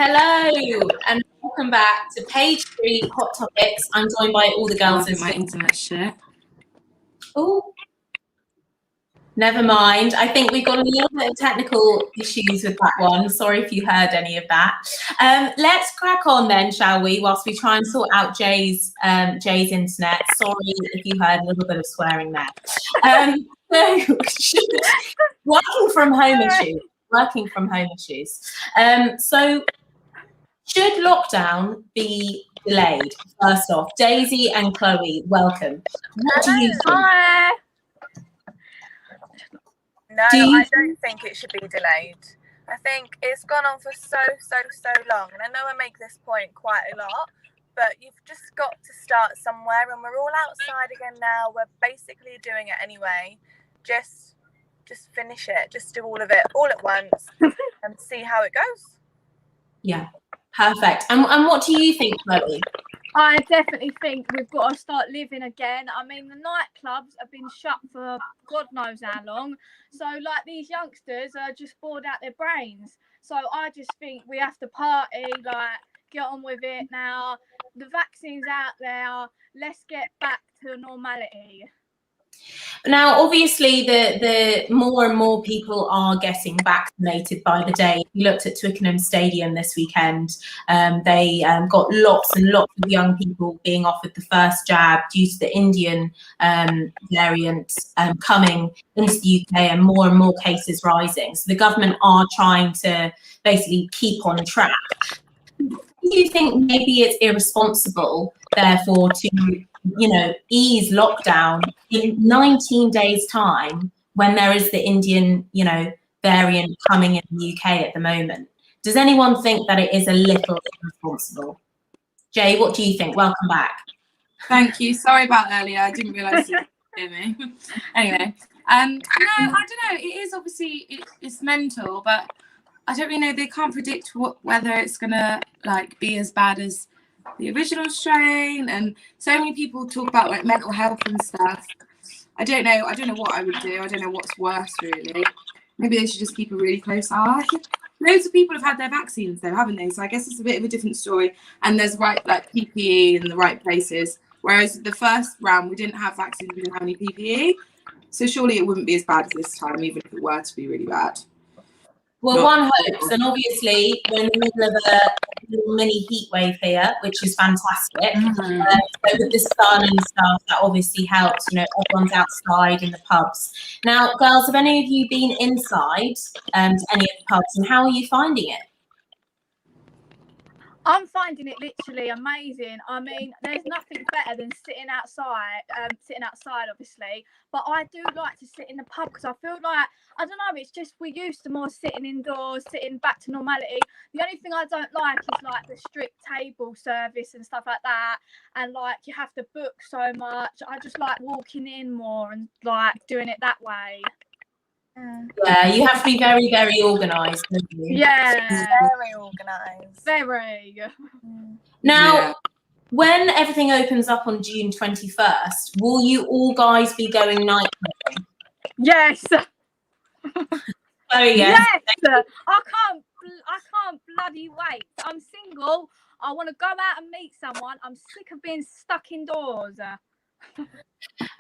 Hello and welcome back to page 3 Hot Topics. I'm joined by all the girls in my internet shit. Oh, never mind. I think we've got a little bit of technical issues with that one. Sorry if you heard any of that. Let's crack on then, shall we? Whilst we try and sort out Jay's internet. Sorry if you heard a little bit of swearing there. Working from home issues. So should lockdown be delayed? First off, Daisy and Chloe, welcome. What do you think? Hi. No, I don't think it should be delayed. I think it's gone on for so long, and I know I make this point quite a lot, but you've just got to start somewhere, and we're all outside again now. We're basically doing it anyway. Just finish it. Just do all of it all at once and see how it goes. Yeah, perfect. And what do you think, Chloe? I definitely think we've got to start living again. I mean, the nightclubs have been shut for God knows how long. So, like, these youngsters are just bored out their brains. So I just think we have to party, like, get on with it now. The vaccine's out there. Let's get back to normality. Now, obviously, the more and more people are getting vaccinated by the day. We looked at Twickenham Stadium this weekend. They got lots and lots of young people being offered the first jab due to the Indian variant coming into the UK and more cases rising. So the government are trying to basically keep on track. Do you think maybe it's irresponsible, therefore, to ease lockdown in 19 days' time when there is the Indian, variant coming in the UK at the moment? Does anyone think that it is a little irresponsible? Jay, what do you think? Welcome back. Thank you. Sorry about earlier. I didn't realise you could hear me. Anyway, no, I don't know. It is obviously it's mental, but I don't really know. They can't predict whether it's gonna be as bad as the original strain, and so many people talk about like mental health and stuff. I don't know what I would do. I don't know what's worse really. Maybe they should just keep a really close eye. Loads of people have had their vaccines though, haven't they? So I guess it's a bit of a different story, and there's PPE in the right places, whereas the first round we didn't have vaccines, we didn't have any PPE, so surely it wouldn't be as bad as this time, even if it were to be really bad. Well, one hopes, and obviously we're in the middle of a little mini heat wave here, which is fantastic. So with the sun and stuff, that obviously helps. Everyone's outside in the pubs. Now, girls, have any of you been inside to any of the pubs, and how are you finding it? I'm finding it literally amazing. I mean, there's nothing better than sitting outside, obviously. But I do like to sit in the pub because I feel like, I don't know, it's just we're used to more sitting indoors, sitting back to normality. The only thing I don't like is like the strict table service and stuff like that. And like you have to book so much. I just like walking in more and like doing it that way. Yeah, you have to be very, very organised, don't you? Yeah, very organised. Very. Now, when everything opens up on June 21st, will you all guys be going night clubbing? Yes. Oh yes. Yes. I can't bloody wait. I'm single. I want to go out and meet someone. I'm sick of being stuck indoors.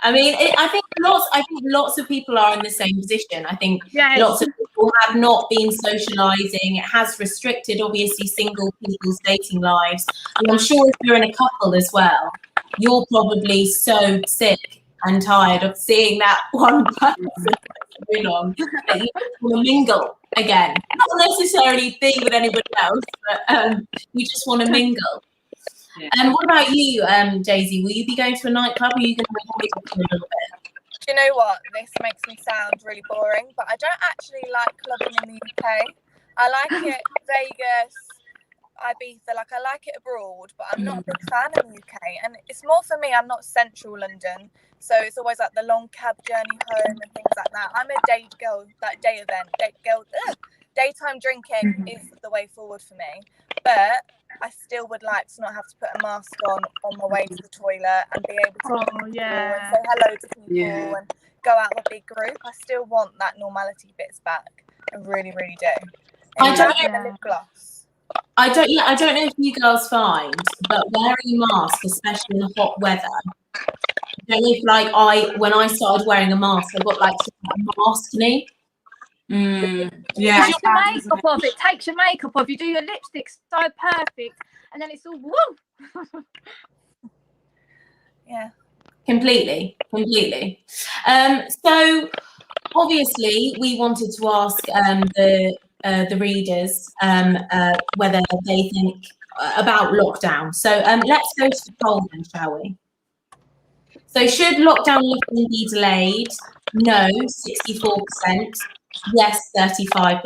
I mean, I think lots of people are in the same position. I think lots of people have not been socialising. It has restricted, obviously, single people's dating lives. And I'm sure if you're in a couple as well, you're probably so sick and tired of seeing that one person going on that you want to mingle again. Not necessarily be with anybody else, but you just want to mingle. Yeah. And what about you, Daisy? Will you be going to a nightclub, or are you going to avoid it a little bit? Do you know what? This makes me sound really boring, but I don't actually like clubbing in the UK. I like it Vegas, Ibiza, I like it abroad, but I'm not a big fan in the UK. And it's more for me, I'm not central London, so it's always like the long cab journey home and things like that. I'm a day girl, daytime drinking is the way forward for me. But I still would like to not have to put a mask on my way to the toilet and be able to and say hello to people and go out with a big group. I still want that normality bits back. I really, really do. I don't lip gloss. I don't know if you girls find, but wearing a mask, especially in the hot weather, I don't know if like when I started wearing a mask, I got like maskne. Yeah. Takes your makeup off. It takes your makeup off. You do your lipstick so perfect, and then it's all woo. Yeah. Completely. So obviously we wanted to ask the readers whether they think about lockdown. So let's go to the poll then, shall we? So should lockdown lifting be delayed? No, 64%. Yes, 35%.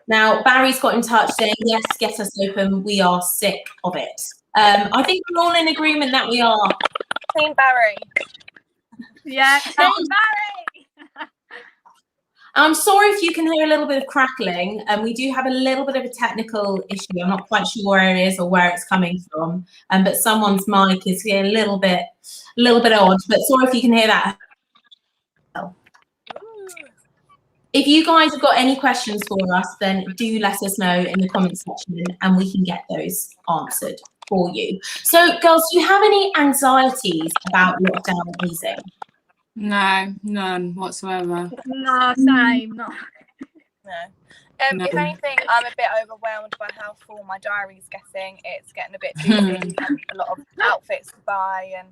Now, Barry's got in touch saying, yes, get us open. We are sick of it. I think we're all in agreement that we are. Team Barry. Yeah, Team Barry. I'm sorry if you can hear a little bit of crackling. We do have a little bit of a technical issue. I'm not quite sure where it is or where it's coming from. But someone's mic is a little bit odd. But sorry if you can hear that. If you guys have got any questions for us, then do let us know in the comments section and we can get those answered for you. So, girls, do you have any anxieties about lockdown easing? No, none whatsoever. No, same. No. No. If anything, I'm a bit overwhelmed by how full my diary's getting. It's getting a bit busy, a lot of outfits to buy, and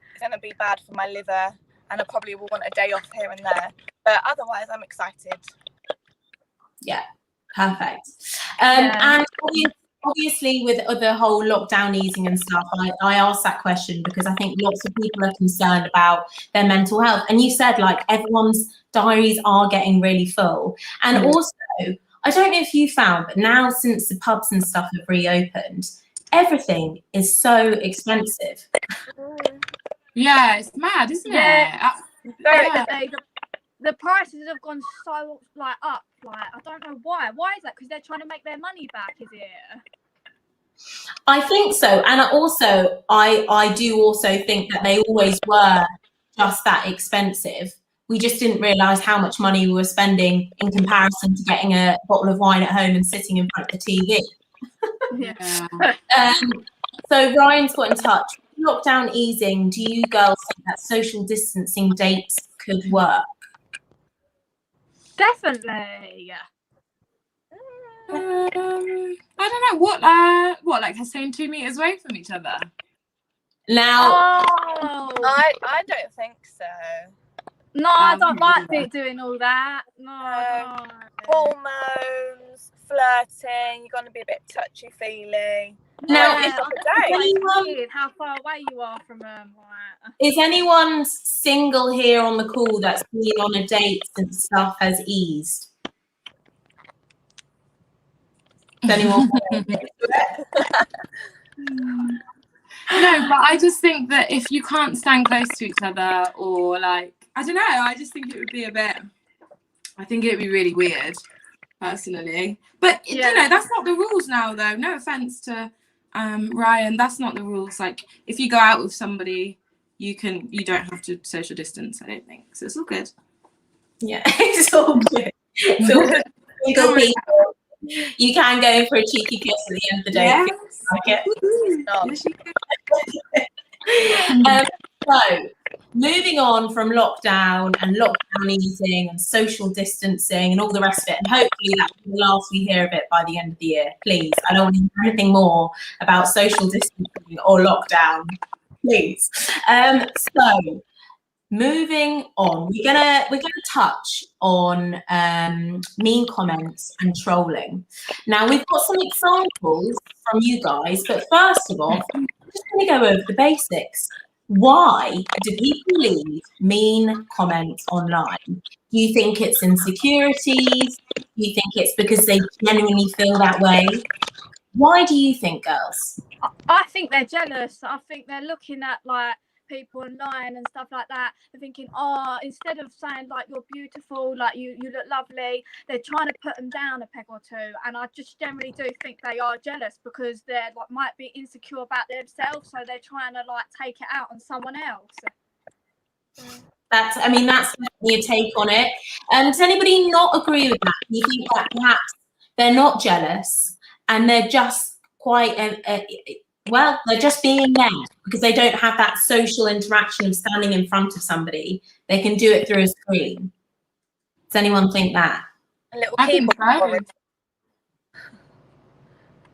it's going to be bad for my liver. And I probably will want a day off here and there. But otherwise, I'm excited. Yeah, perfect. And obviously, with the whole lockdown easing and stuff, I asked that question because I think lots of people are concerned about their mental health. And you said, like, everyone's diaries are getting really full. And also, I don't know if you found, but now since the pubs and stuff have reopened, everything is so expensive. Yeah, it's mad, isn't it? The prices have gone so up. Like, I don't know why. Why is that? Because they're trying to make their money back, is it? I think so. And also, I do also think that they always were just that expensive. We just didn't realise how much money we were spending in comparison to getting a bottle of wine at home and sitting in front of the TV. Yeah. So Ryan's got in touch. Lockdown easing, do you girls think that social distancing dates could work? Definitely. I don't know what like staying 2 meters away from each other. Now, I don't think so. No, I don't like doing all that. No. Hormones, flirting. You're going to be a bit touchy-feely. now, How far away you are from them. Is anyone single here on the call that's been on a date since stuff has eased? Is anyone? No, but I just think that if you can't stand close to each other, or like, I don't know, I just think it would be I think it would be really weird, personally. But you know, that's not the rules now, though. No offense to Ryan, that's not the rules. Like, if you go out with somebody, you don't have to social distance, I don't think. So it's all good. Yeah, it's all good. It's all good. Single people. You can go in for a cheeky kiss at the end of the day. Yes. Like it. So, moving on from lockdown and lockdown easing and social distancing and all the rest of it, and hopefully that's the last we hear of it by the end of the year. Please, I don't want to hear anything more about social distancing or lockdown. Please. So, moving on, we're gonna touch on mean comments and trolling. Now we've got some examples from you guys, but first of all, I'm just going to go over the basics. Why do people leave mean comments online? Do you think it's insecurities? Do you think it's because they genuinely feel that way? Why do you think, girls? I think they're jealous. I think they're looking at like people online and stuff like that. They're thinking, oh, instead of saying like you're beautiful, like you look lovely, they're trying to put them down a peg or two. And I just generally do think they are jealous because they're like might be insecure about themselves, so they're trying to like take it out on someone else. That's definitely a take on it. Does anybody not agree with that? Do you think that perhaps they're not jealous and they're just quite well, they're just being there because they don't have that social interaction of standing in front of somebody. They can do it through a screen. Does anyone think that? A little I think keyboard.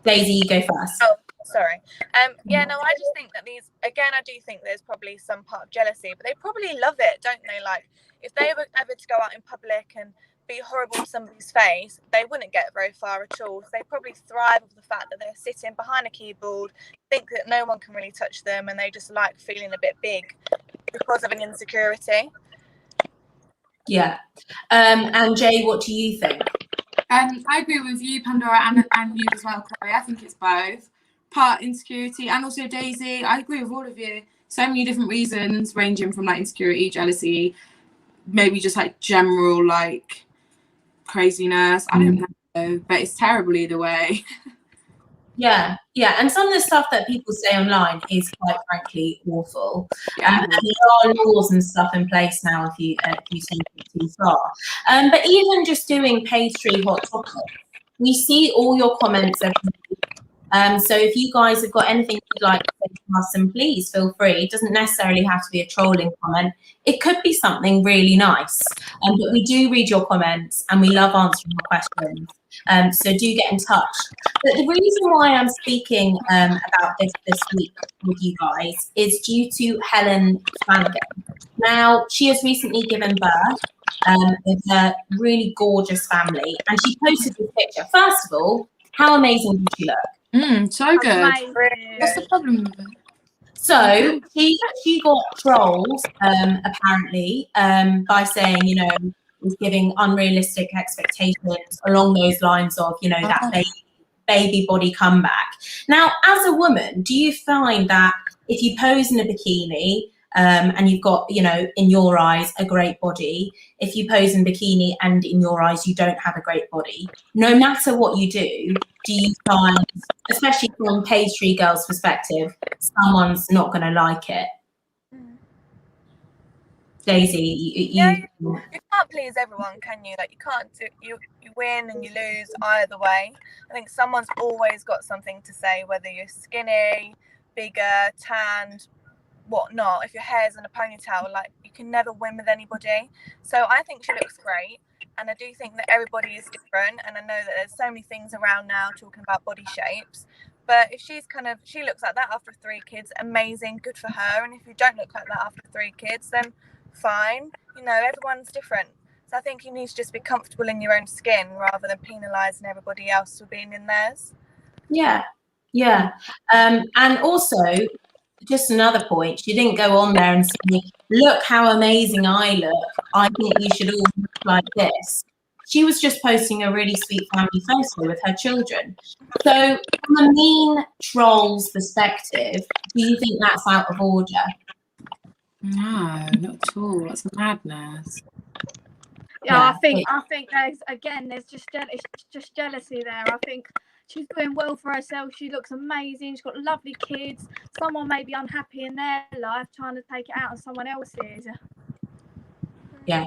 Daisy, you go first. Oh, sorry. Yeah, no, I just think that these, again, I do think there's probably some part of jealousy, but they probably love it, don't they? Like, if they were ever to go out in public and be horrible to somebody's face, they wouldn't get very far at all. So they probably thrive with the fact that they're sitting behind a keyboard, think that no one can really touch them, and they just like feeling a bit big because of an insecurity. Yeah. And Jay, what do you think? I agree with you, Pandora, and you as well, Chloe. I think it's both. Part insecurity and also Daisy. I agree with all of you. So many different reasons, ranging from like insecurity, jealousy, maybe just like general like craziness. I don't know, but it's terrible either way. Yeah, and some of the stuff that people say online is quite frankly awful. Yeah. And there are laws and stuff in place now if you take it too far. But even just doing pastry hot chocolate, we see all your comments every week. So if you guys have got anything you'd like to say to us, then please feel free. It doesn't necessarily have to be a trolling comment. It could be something really nice. But we do read your comments and we love answering your questions. So do get in touch. But the reason why I'm speaking about this week with you guys is due to Helen Flanagan. Now, she has recently given birth with a really gorgeous family, and she posted this picture. First of all, how amazing did she look? So good. Amazing. What's the problem with it? So she got trolls apparently by saying, you know, was giving unrealistic expectations along those lines of, you know, that baby body comeback. Now, as a woman, do you find that if you pose in a bikini and you've got, you know, in your eyes, a great body, if you pose in bikini and in your eyes, you don't have a great body, no matter what you do you find, especially from pastry girl's perspective, someone's not going to like it? Daisy, you can't please everyone, can you? Like, you can't do, you win and you lose either way. I think someone's always got something to say, whether you're skinny, bigger, tanned, whatnot. If your hair's in a ponytail, like, you can never win with anybody. So I think she looks great, and I do think that everybody is different, and I know that there's so many things around now talking about body shapes. But if she looks like that after 3 kids, amazing, good for her. And if you don't look like that after 3 kids, then fine. You know, everyone's different. So I think you need to just be comfortable in your own skin rather than penalising everybody else for being in theirs. Yeah. And also, just another point, she didn't go on there and say, look how amazing I look. I think you should all look like this. She was just posting a really sweet family photo with her children. So from a mean troll's perspective, do you think that's out of order? No, not at all. That's madness. Yeah, I think there's just jealousy there. I think she's doing well for herself. She looks amazing. She's got lovely kids. Someone may be unhappy in their life, trying to take it out on someone else's. Yeah,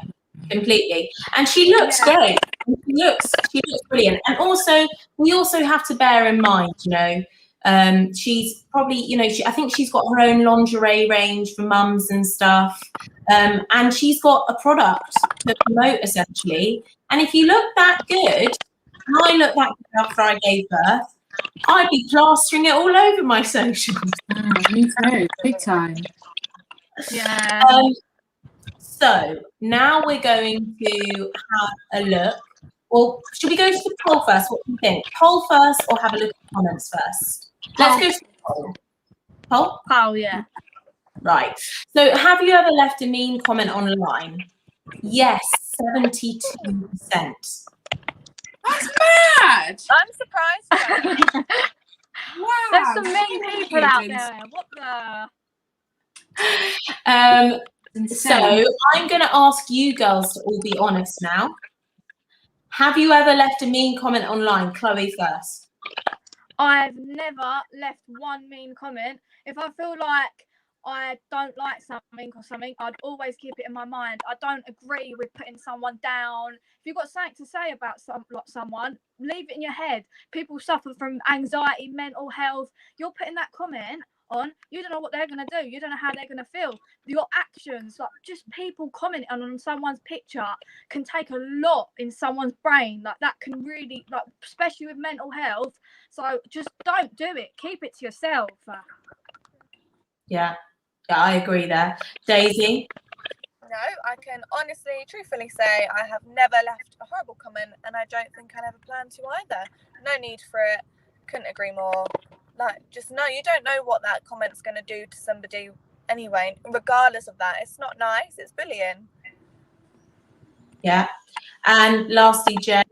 completely. And she looks great. She looks brilliant. And also, we also have to bear in mind, you know, she's probably, you know, I think she's got her own lingerie range for mums and stuff, and she's got a product to promote essentially. And if you look that good, and I look that good after I gave birth, I'd be plastering it all over my socials. Me too, big time. Yeah. So now we're going to have a look. Well, should we go to the poll first? What do you think? Poll first or have a look at the comments first? Let's go to the poll. Poll? Oh, yeah. Right. So have you ever left a mean comment online? Yes, 72%. That's mad! I'm surprised. Wow. There's some mean people out there. What the? So I'm going to ask you girls to all be honest now. Have you ever left a mean comment online? Chloe first. I've never left one mean comment. If I feel like I don't like something or something, I'd always keep it in my mind. I don't agree with putting someone down. If you've got something to say about someone, leave it in your head. People suffer from anxiety, mental health. You're putting that comment on, you don't know what they're going to do. You don't know how they're going to feel. Your actions, like just people commenting on someone's picture can take a lot in someone's brain. Like that can really, like, especially with mental health. So just don't do it. Keep it to yourself. Yeah, I agree there. Daisy? No, I can honestly, truthfully say I have never left a horrible comment, and I don't think I ever plan to either. No need for it. Couldn't agree more. Like, just no, you don't know what that comment's going to do to somebody anyway. Regardless of that, it's not nice. It's bullying. Yeah. And lastly, Jen?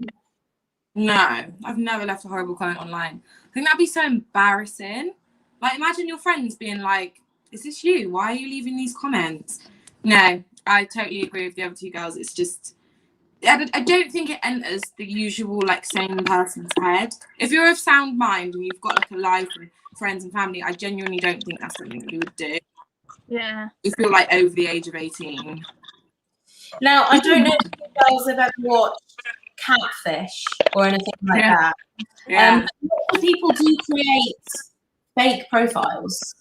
No, I've never left a horrible comment online. I think that'd be so embarrassing. Like, imagine your friends being like, is this you? Why are you leaving these comments? No, I totally agree with the other two girls. It's just, I don't think it enters the usual, like, sane person's head. If you're of sound mind and you've got, like, a life and friends and family, I genuinely don't think that's something that you would do. Yeah. If you're, like, over the age of 18. Now, I don't know if you guys have ever watched Catfish or anything like that. Yeah. A lot of people do create fake profiles.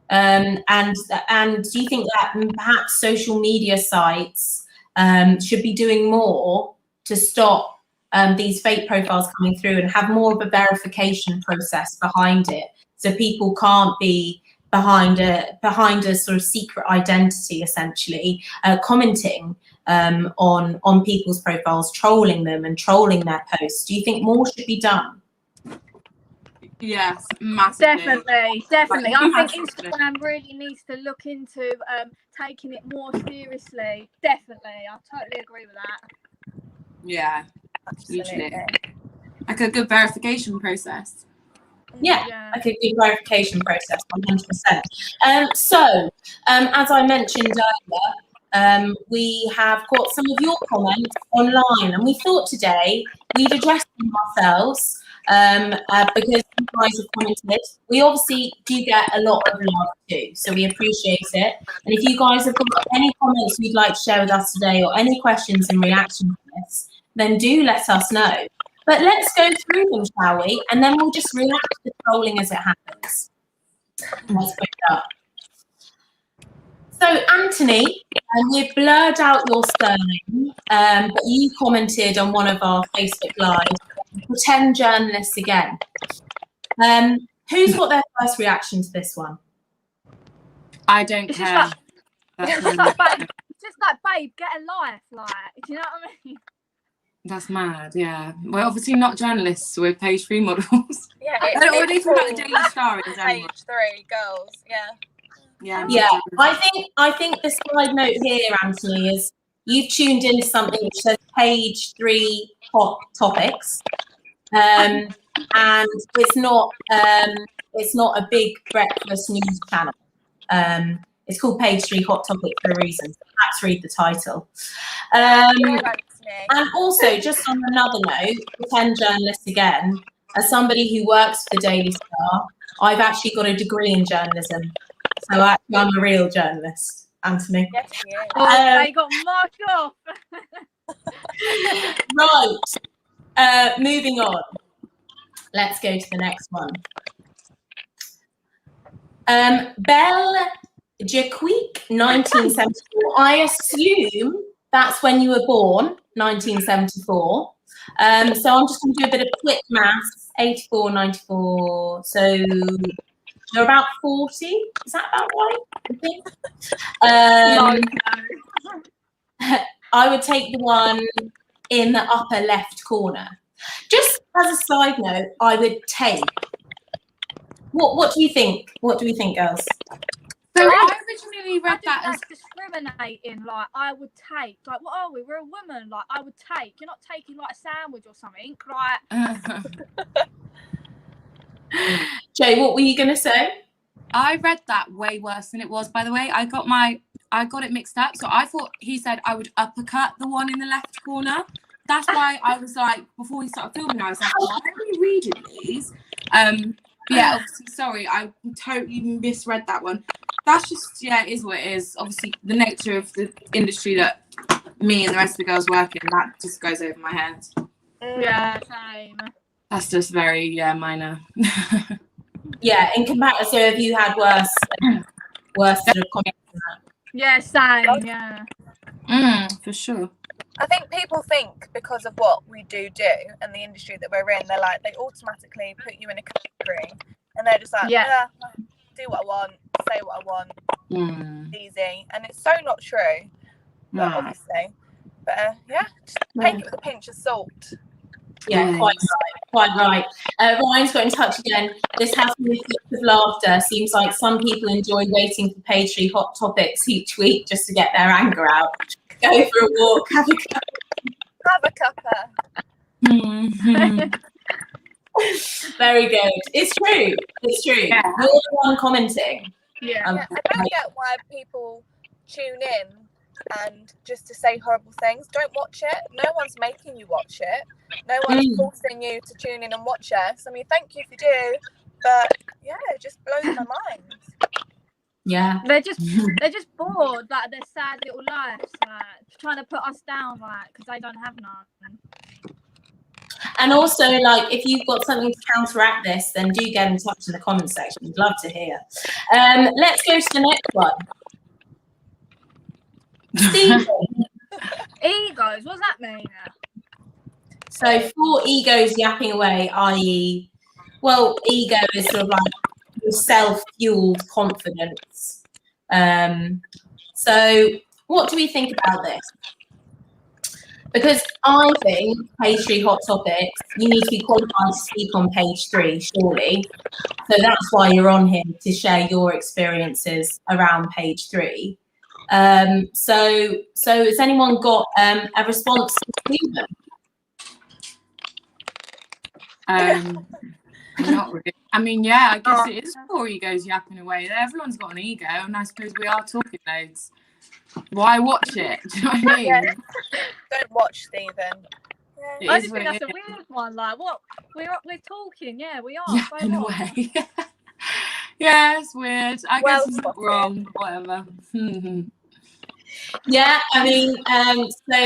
And do you think that perhaps social media sites should be doing more to stop these fake profiles coming through and have more of a verification process behind it, so people can't be behind a sort of secret identity, essentially commenting on people's profiles, trolling them and trolling their posts? Do you think more should be done? Yes, massively. Definitely. Like, I think Instagram really needs to look into taking it more seriously. Definitely. I totally agree with that. Yeah, Absolutely. usually. Like a good verification process. Yeah, like a good verification process, 100%. So, as I mentioned earlier, we have got some of your comments online, and we thought today we'd address them ourselves. Because you guys have commented, we obviously do get a lot of love too, so we appreciate it. And if you guys have got any comments you'd like to share with us today, or any questions in reaction to this, then do let us know. But let's go through them, shall we? And then we'll just react to the trolling as it happens. Let's pick it up. So, Anthony, we've blurred out your surname, but you commented on one of our Facebook Lives, pretend journalists again. Who's got their first reaction to this one? I don't care. It's just like, babe, get a life, like, do you know what I mean? That's mad, yeah. We're obviously not journalists, we're page 3 models. Yeah, What do you think about the Daily Star in general? Page 3 girls, yeah. Yeah, I think the side note here, Anthony, is you've tuned into something which says page 3 hot topics, and it's not a big breakfast news channel. It's called Page 3 Hot Topic for a reason. So perhaps read the title. And also, just on another note, pretend journalist again. As somebody who works for the Daily Star, I've actually got a degree in journalism. So actually, I'm a real journalist, Anthony. Yes, yeah. They got marked off. Right. Moving on. Let's go to the next one. Belle Jaquique, 1974. I assume that's when you were born, 1974. So I'm just going to do a bit of quick maths. 84, 94. So you're about 40. Is that about right? I think. No. I would take the one in the upper left corner. Just as a side note, I would take. What do you think? What do we think, girls? So I originally read that as discriminating. Like, I would take. Like, what are we? We're a woman. Like, I would take. You're not taking like a sandwich or something. Like. Jay, what were you gonna say? I read that way worse than it was. By the way, I got it mixed up. So I thought he said I would uppercut the one in the left corner. That's why I was like, before we started filming, I was like, why are we reading these? Yeah, obviously, sorry, I totally misread that one. that's just, yeah, it is what it is. Obviously, the nature of the industry that me and the rest of the girls work in, that just goes over my head. Yeah, same. That's just very, minor. Yeah, in comparison, so have you had worse sort of comments than that? Yeah, same. Yeah. For sure. I think people think because of what we do and the industry that we're in, they automatically put you in a category, and they're just like, yeah, do what I want, say what I want, easy, and it's so not true. But obviously, but just take it with a pinch of salt. Yeah, quite right. Ryan's got in touch again. This has been fits of laughter. Seems like some people enjoy waiting for page 3 hot topics each week just to get their anger out. Go for a walk, have a cuppa. Very good. It's true. Yeah. You're the one commenting. Yeah. I don't get why people tune in and just to say horrible things. Don't watch it. No one's making you watch it. No one's forcing you to tune in and watch us. I mean, thank you if you do, but it just blows my mind. Yeah, they're just bored, like their sad little lives, like trying to put us down, like because they don't have none. And also, like, if you've got something to counteract this, then do get in touch in the comment section. We'd love to hear. Let's go to the next one. Stephen. Egos, what's that mean? So 4 egos yapping away, i.e., well, ego is sort of like your self-fueled confidence. So what do we think about this? Because I think page 3 hot topics, you need to be qualified to speak on page 3, surely. So that's why you're on here, to share your experiences around page 3. So has anyone got a response to Stephen? Not really. I mean, I guess it is 4 egos yapping away. Everyone's got an ego, and I suppose we are talking loads. Why watch it? Do you know what I mean? Yeah. Don't watch Stephen. I just think that's a weird one. Like, what we're talking? Yeah, we are. Yapping away. Yeah, it's weird. I guess it's not wrong. Whatever. Yeah, I mean, so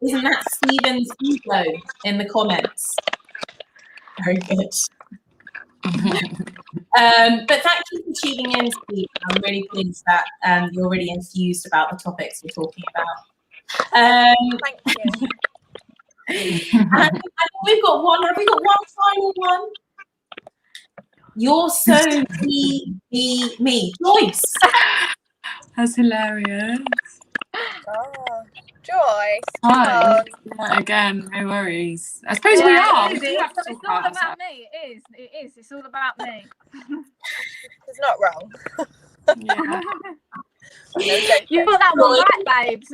isn't that Stephen's ego in the comments? Very good. But thank you for tuning in, Steve. I'm really pleased that you're really enthused about the topics we're talking about. Thank you. And we've got one. Have we got one final one? You're so me, Joyce. That's hilarious. Oh, Joyce. Hi. Again, no worries. I suppose we are. It's all about me. It is. It's all about me. It's not wrong. Yeah. You got that one right, babes.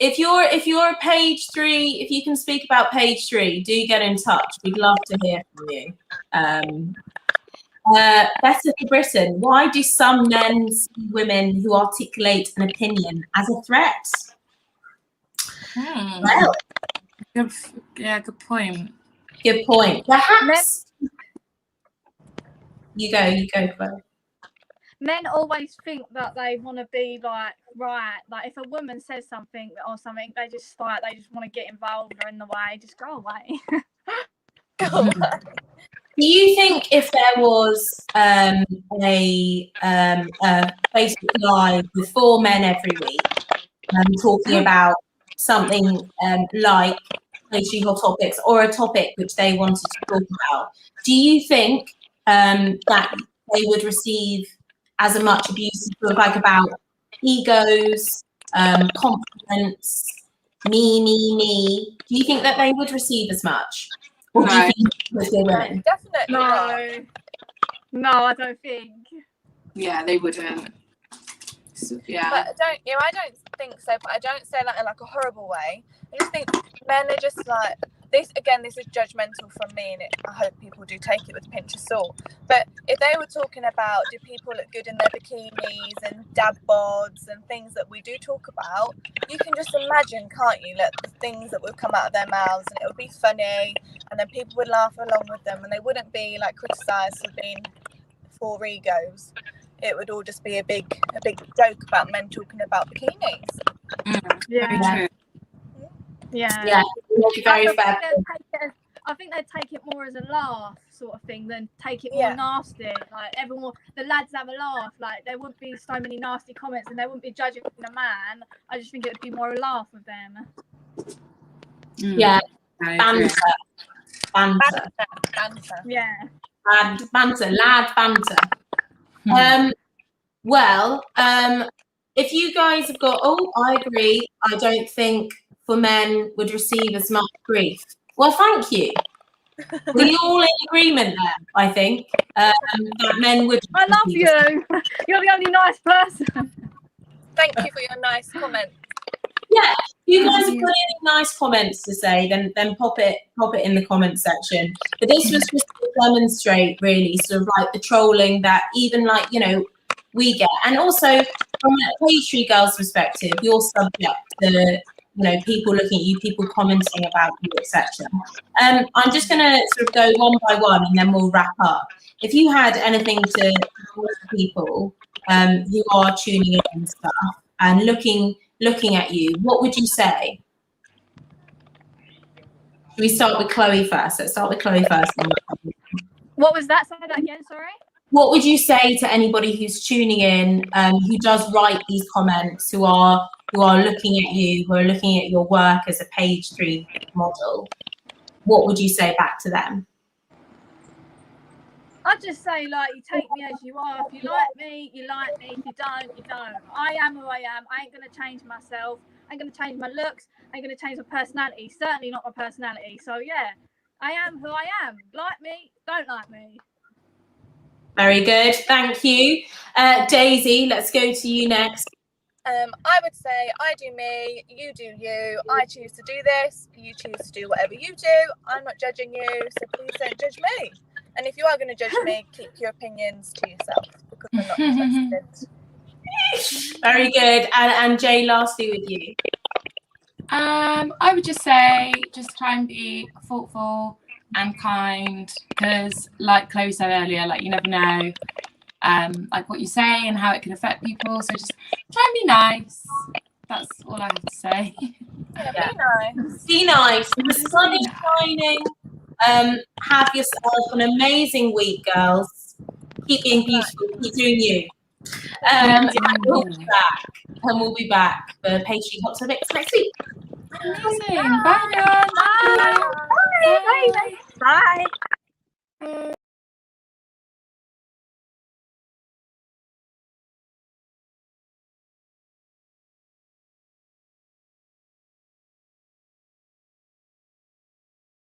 If you're page 3, if you can speak about page 3, do get in touch. We'd love to hear from you. Better for Britain. Why do some men see women who articulate an opinion as a threat? Well, good point. Good point. Perhaps you go, Chloe. Men always think that they want to be like right. Like if a woman says something or something, they just want to get involved or in the way. Just go away. Do you think if there was a Facebook Live with 4 men every week talking about something like pastry hot topics or a topic which they wanted to talk about, do you think that they would receive as much abuse, sort of like about egos, confidence, me? Do you think that they would receive as much? Or do you think because they're women? Definitely no, I don't think. Yeah, they wouldn't. So, yeah. But I don't think so. But I don't say that in like a horrible way. I just think men are just like this. Again, this is judgmental from me, and I hope people do take it with a pinch of salt. But if they were talking about do people look good in their bikinis and dad bods and things that we do talk about, you can just imagine, can't you? Like the things that would come out of their mouths, and it would be funny, and then people would laugh along with them, and they wouldn't be like criticised for being 4 egos. it would all just be a big joke about men talking about bikinis. Very true. Yeah, very fair. I think they'd take it more as a laugh sort of thing than take it more nasty. Like everyone, the lads have a laugh. Like there wouldn't be so many nasty comments, and they wouldn't be judging the man. I just think it would be more a laugh with them. Yeah, banter. Yeah, banter, lad banter. Well, if you guys have got, I agree. I don't think for men would receive as much grief. Well, thank you. We're all in agreement there, I think, that men would. I love you. You're the only nice person. Thank you for your nice comment. Yeah, you guys have got any nice comments to say, then pop it in the comment section. But this was just to demonstrate really sort of like the trolling that even like, you know, we get. And also from a pastry girl's perspective, you're subject to, you know, people looking at you, people commenting about you, etc. I'm just going to sort of go one by one and then we'll wrap up. If you had anything to people who are tuning in and stuff and looking at you, what would you say? Should we start with Chloe first? Let's start with Chloe first. What was that? Say that again, sorry. What would you say to anybody who's tuning in, who does write these comments, who are looking at you, who are looking at your work as a page 3 model? What would you say back to them? I'd just say, like, you take me as you are. If you like me, you like me. If you don't, you don't. I am who I am. I ain't going to change myself. I ain't going to change my looks. I ain't going to change my personality. Certainly not my personality. So, yeah, I am who I am. Like me, don't like me. Very good. Thank you. Daisy, let's go to you next. I would say I do me, you do you. I choose to do this. You choose to do whatever you do. I'm not judging you, so please don't judge me. And if you are going to judge me, keep your opinions to yourself because I'm not interested. Very good. And Jay, lastly with you. I would just say, just try and be thoughtful and kind, because like Chloe said earlier, like you never know like what you say and how it can affect people, so just try and be nice. That's all I have to say. Yeah, be nice. The sun is shining. Have yourself an amazing week, girls. Keep being beautiful, keep doing you. And we'll be back for Pastry Hot Topics next week. Amazing. Bye, guys. Bye. Bye. Bye.